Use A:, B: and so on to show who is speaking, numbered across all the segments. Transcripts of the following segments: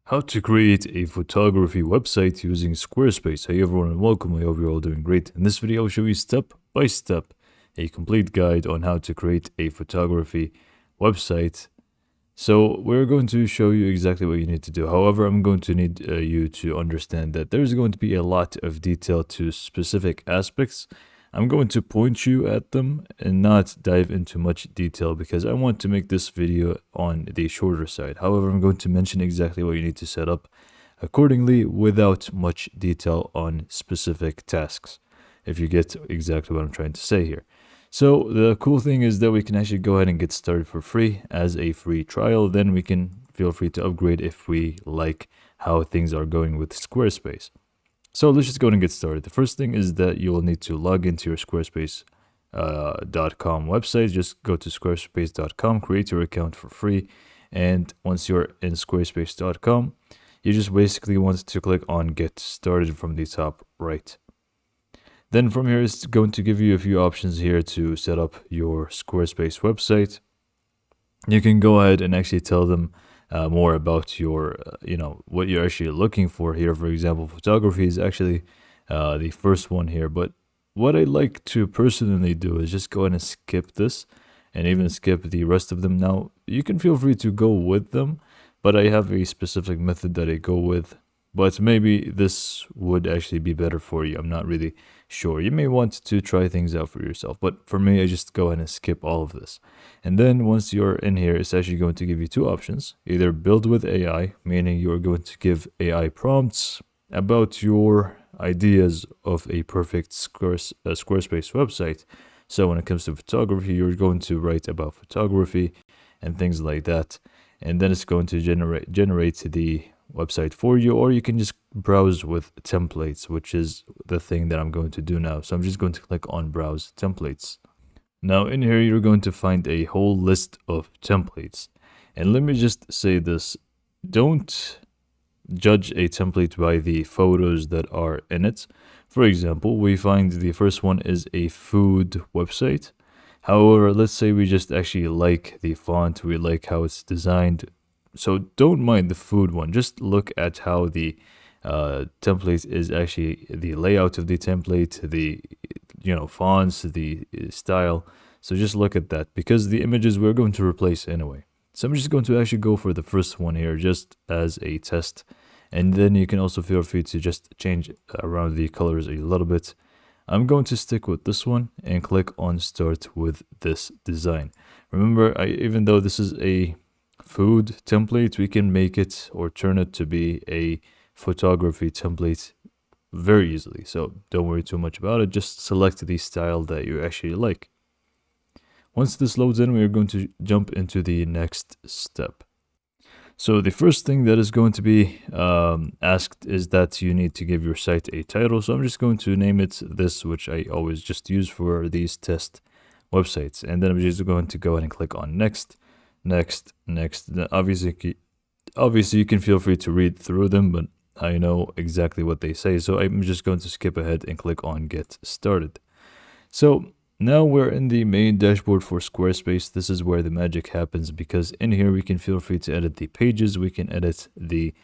A: How to create a photography website using Squarespace. Hey everyone and welcome, I hope you're all doing great. In this video I'll show you step by step a complete guide on how to create a photography website. So we're going to show you exactly what you need to do. However, I'm going to need you to understand that there's going to be a lot of detail to specific aspects. I'm going to point you at them and not dive into much detail because I want to make this video on the shorter side. However, I'm going to mention exactly what you need to set up accordingly without much detail on specific tasks, if you get exactly what I'm trying to say here. So the cool thing is that we can actually go ahead and get started for free as a free trial. Then we can feel free to upgrade if we like how things are going with Squarespace. So let's just go and get started. The first thing is that you will need to log into your Squarespace.com website. Just go to squarespace.com, create your account for free. And once you're in squarespace.com, you just basically want to click on get started from the top right. Then from here, it's going to give you a few options here to set up your Squarespace website. You can go ahead and actually tell them more about your, what you're actually looking for here. For example, photography is actually the first one here. But what I like to personally do is just go ahead and skip this and even skip the rest of them. Now, you can feel free to go with them, but I have a specific method that I go with. But maybe this would actually be better for you. I'm not really sure. You may want to try things out for yourself. But for me, I just go ahead and skip all of this. And then once you're in here, it's actually going to give you two options. Either build with AI, meaning you're going to give AI prompts about your ideas of a perfect Squarespace website. So when it comes to photography, you're going to write about photography and things like that. And then it's going to generate the website for you, or you can just browse with templates, which is the thing that I'm going to do now. So I'm just going to click on browse templates. Now in here, you're going to find a whole list of templates. And let me just say this, don't judge a template by the photos that are in it. For example, we find the first one is a food website. However, let's say we just actually like the font, we like how it's designed. So don't mind the food one, just look at how the template is actually, the layout of the template, the fonts, the style. So just look at that because the images we're going to replace anyway. So I'm just going to actually go for the first one here just as a test. And then you can also feel free to just change around the colors a little bit. I'm going to stick with this one and click on start with this design. Remember, even though this is a food template, we can make it or turn it to be a photography template very easily. So don't worry too much about it. Just select the style that you actually like. Once this loads in, we're going to jump into the next step. So the first thing that is going to be asked is that you need to give your site a title. So I'm just going to name it this, which I always just use for these test websites. And then I'm just going to go ahead and click on next. Next. Obviously you can feel free to read through them, but I know exactly what they say, so I'm just going to skip ahead and click on get started. So now we're in the main dashboard for Squarespace. This is where the magic happens because in here we can feel free to edit the pages, we can edit the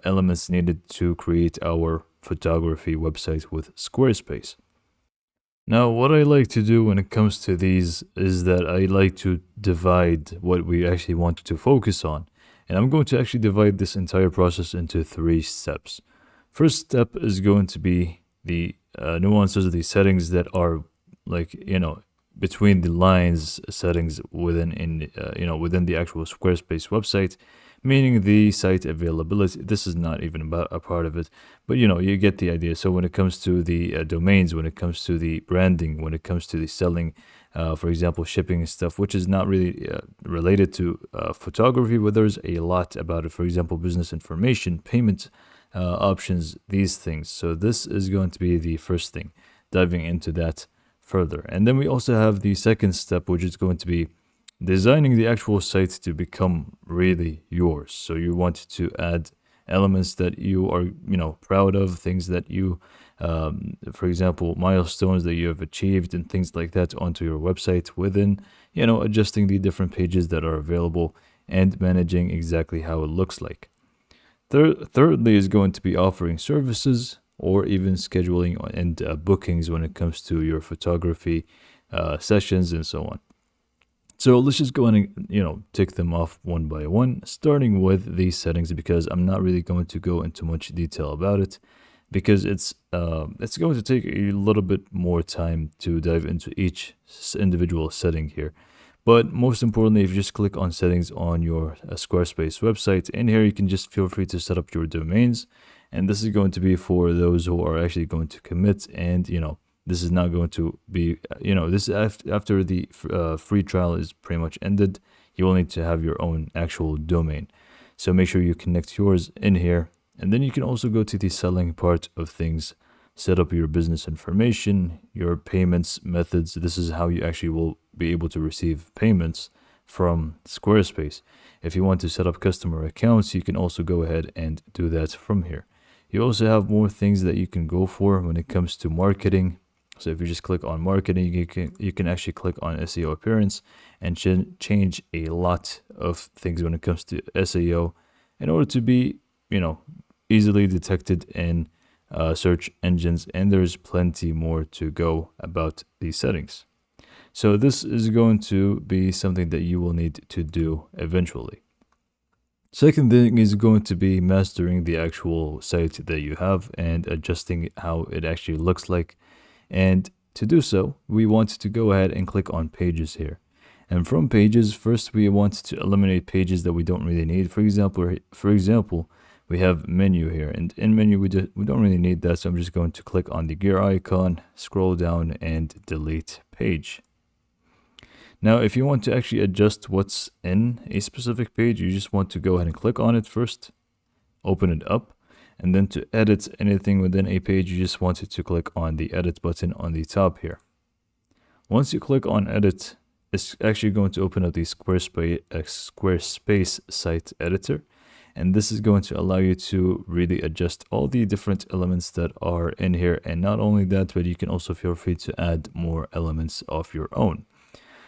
A: elements needed to create our photography website with Squarespace. Now, what I like to do when it comes to these is that I like to divide what we actually want to focus on. And I'm going to actually divide this entire process into 3 steps. First step is going to be the nuances of the settings that are between the lines settings within the actual Squarespace website, meaning the site availability. This is not even about a part of it, but you get the idea. So when it comes to the domains, when it comes to the branding, when it comes to the selling, for example, shipping and stuff, which is not really related to photography, but there's a lot about it. For example, business information, payment options, these things. So this is going to be the first thing, diving into that further. And then we also have the second step, which is going to be designing the actual site to become really yours. So you want to add elements that you are, proud of, things that you, for example, milestones that you have achieved and things like that onto your website within, adjusting the different pages that are available and managing exactly how it looks like. Thirdly is going to be offering services or even scheduling and bookings when it comes to your photography sessions and so on. So let's just go and tick them off one by one, starting with these settings, because I'm not really going to go into much detail about it, because it's going to take a little bit more time to dive into each individual setting here. But most importantly, if you just click on settings on your Squarespace website, in here you can just feel free to set up your domains, and this is going to be for those who are actually going to commit, and this is not going to be, this after the free trial is pretty much ended, you will need to have your own actual domain. So make sure you connect yours in here. And then you can also go to the selling part of things, set up your business information, your payments methods. This is how you actually will be able to receive payments from Squarespace. If you want to set up customer accounts, you can also go ahead and do that from here. You also have more things that you can go for when it comes to marketing. So if you just click on marketing, you can actually click on SEO appearance and change a lot of things when it comes to SEO in order to be, easily detected in search engines. And there's plenty more to go about these settings. So this is going to be something that you will need to do eventually. Second thing is going to be mastering the actual site that you have and adjusting how it actually looks like. And to do so, we want to go ahead and click on pages here. And from pages, first we want to eliminate pages that we don't really need. For example, we have menu here, and in menu we don't really need that. So I'm just going to click on the gear icon, scroll down, and delete page. Now, if you want to actually adjust what's in a specific page, you just want to go ahead and click on it first, open it up. And then to edit anything within a page, you just want to click on the edit button on the top here. Once you click on edit, it's actually going to open up the Squarespace site editor. And this is going to allow you to really adjust all the different elements that are in here. And not only that, but you can also feel free to add more elements of your own.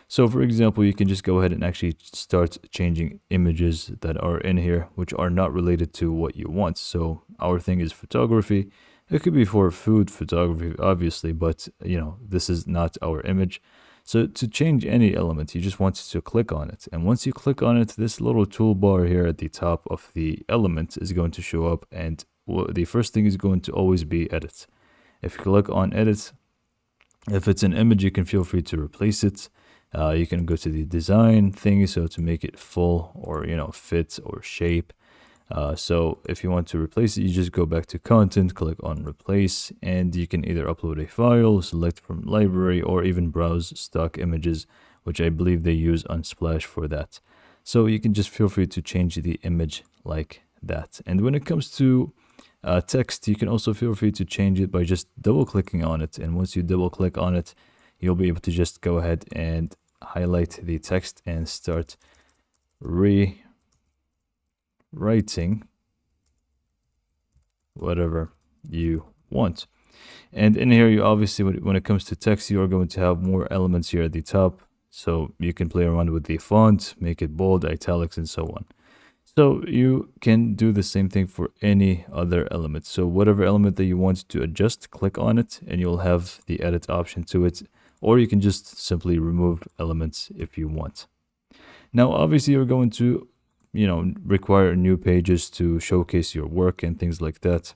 A: So for example, you can just go ahead and actually start changing images that are in here, which are not related to what you want. So our thing is photography. It could be for food photography, obviously, but this is not our image. So to change any element, you just want to click on it. And once you click on it, this little toolbar here at the top of the element is going to show up. And the first thing is going to always be edit. If you click on edit, if it's an image, you can feel free to replace it. You can go to the design thing, so to make it full or fit or shape. So if you want to replace it, you just go back to content, click on replace, and you can either upload a file, select from library, or even browse stock images, which I believe they use Unsplash for that. So you can just feel free to change the image like that. And when it comes to text, you can also feel free to change it by just double clicking on it. And once you double click on it, you'll be able to just go ahead and highlight the text and start rewriting whatever you want. And in here, you obviously, when it comes to text, you are going to have more elements here at the top. So you can play around with the font, make it bold, italics, and so on. So you can do the same thing for any other element. So whatever element that you want to adjust, click on it, and you'll have the edit option to it. Or you can just simply remove elements if you want. Now, obviously, you're going to, require new pages to showcase your work and things like that.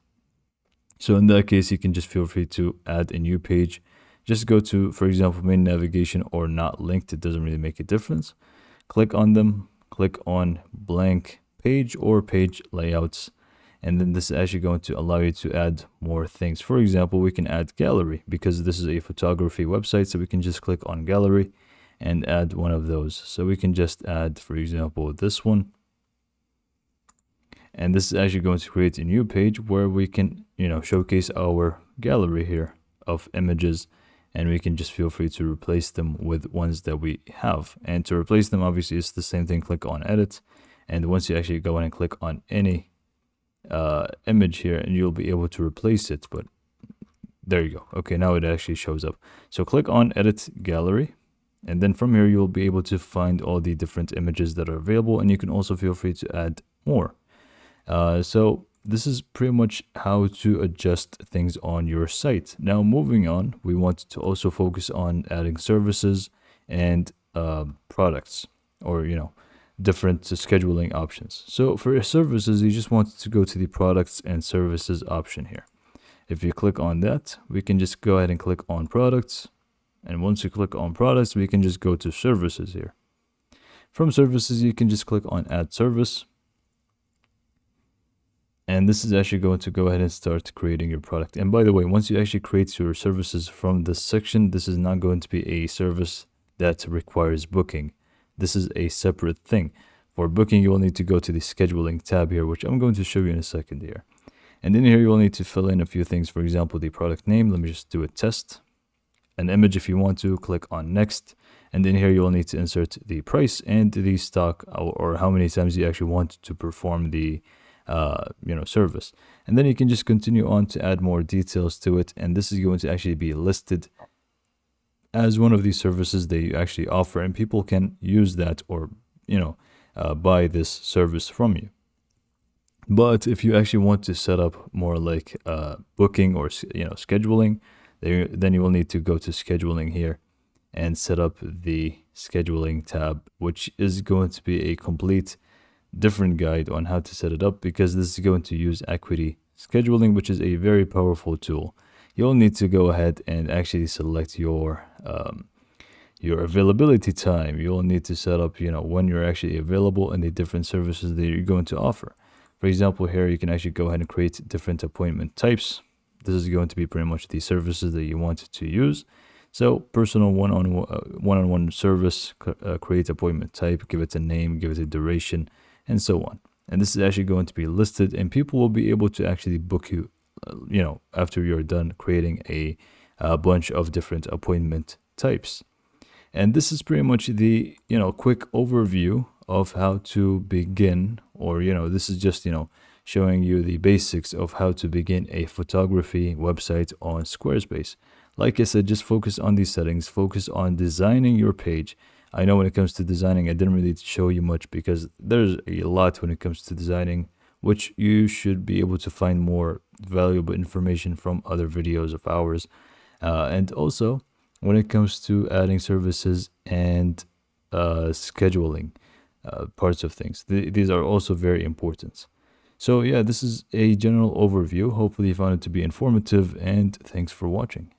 A: So in that case, you can just feel free to add a new page. Just go to, for example, main navigation or not linked. It doesn't really make a difference. Click on them. Click on blank page or page layouts. And then this is actually going to allow you to add more things. For example, we can add gallery because this is a photography website. So we can just click on gallery and add one of those. So we can just add, for example, this one. And this is actually going to create a new page where we can, showcase our gallery here of images. And we can just feel free to replace them with ones that we have. And to replace them, obviously, it's the same thing. Click on edit. And once you actually go in and click on any image here, and you'll be able to replace it. But there you go. Okay, now it actually shows up. So click on edit gallery, and then from here you'll be able to find all the different images that are available, and you can also feel free to add more. So this is pretty much how to adjust things on your site. Now, moving on, we want to also focus on adding services and products, or different scheduling options. So for services, you just want to go to the products and services option here. If you click on that, we can just go ahead and click on products. And once you click on products, we can just go to services here. From services, you can just click on add service. And this is actually going to go ahead and start creating your product. And by the way, once you actually create your services from this section, this is not going to be a service that requires booking. This is a separate thing. For booking, you will need to go to the scheduling tab here, which I'm going to show you in a second here. And in here, you will need to fill in a few things. For example, the product name. Let me just do a test. An image if you want to. Click on next. And in here, you will need to insert the price and the stock, or how many times you actually want to perform the service. And then you can just continue on to add more details to it. And this is going to actually be listed as one of these services that you actually offer, and people can use that, or buy this service from you. But if you actually want to set up more like booking or scheduling, then you will need to go to scheduling here and set up the scheduling tab, which is going to be a complete different guide on how to set it up, because this is going to use Equity Scheduling, which is a very powerful tool. You'll need to go ahead and actually select your availability time. You'll need to set up when you're actually available and the different services that you're going to offer. For example, here you can actually go ahead and create different appointment types. This is going to be pretty much the services that you want to use. So personal one-on-one service, create appointment type, give it a name, give it a duration, and so on. And this is actually going to be listed, and people will be able to actually book you, after you're done creating a bunch of different appointment types. And this is pretty much the, quick overview of how to begin, or, this is just, showing you the basics of how to begin a photography website on Squarespace. Like I said, just focus on these settings, focus on designing your page. I know when it comes to designing, I didn't really show you much because there's a lot when it comes to designing, which you should be able to find more valuable information from other videos of ours. And also, when it comes to adding services and scheduling parts of things, these are also very important. So yeah, this is a general overview. Hopefully you found it to be informative, and thanks for watching.